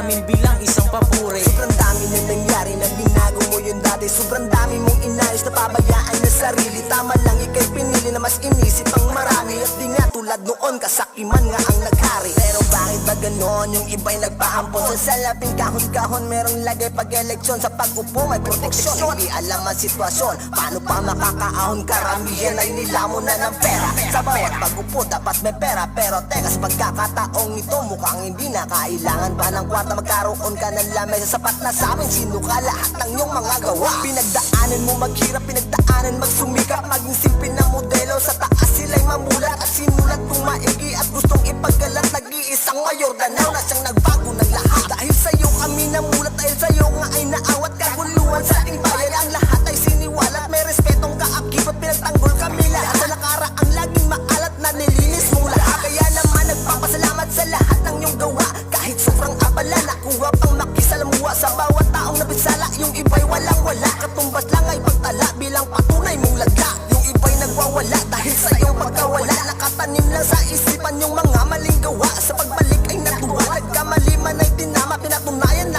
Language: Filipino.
amin bilang isang papuri. Sobrang dami na nangyari na binago mo yung dati. Sobrang dami mong inayos na pabayaan na sarili. Tama lang ikay pinili na mas inisip ang marami. At di nga tulad noon kasakiman nga ang naghari. Pero bakit ba ganon? Yung iba'y nagpaampon sa salaping kahon-kahon. Merong lagay pag-eleksyon. Sa pag-upo may proteksyon. Hindi alam ang sitwasyon, paano pa makakaahon? Karamihan ay nilamon na ng pera. Sa bawat pag-upo dapat may pera. Pero teka, sa pagkakataong ito mukhang hindi na kailangan pa ng kwarta. Magkaroon ka ng lamesa, sapat na sa amin. Sino ka lahat ng iyong mga gawa? Pinagdaanan mo maghirap, pinagdaanan magsumikap. Maging simple na modelo, sa taas sila'y mamulat. At sinulat kung maigi at gustong ipagkalat. Nag-iisang mayor danaw na siyang nagbago ng lahat. Dahil sa'yo kami namulat, dahil sa'yo nga ay naawat. Kaguluhan sa ating bayan, ang lahat ay siniwalat. May respetong kaakip at pinagtanggol kami lahat. Sa nakaraang laging maalat na nilinis mong lahat. Kaya naman nagpapasalamat sa lahat ng iyong gawa. Kahit sobrang abala, nakuha pang makisalamuha. Sa bawat taong napisala, yung iba'y walang-wala. Katumbas lang ay pagtala bilang patunay mong lagla. Yung iba'y nagwawala dahil sa iyong pagkawala. Nakatanim lang sa isipan yung mga maling gawa. Sa pagbalik ay natuwa, nagkamali man ay tinama. Pinatunayan na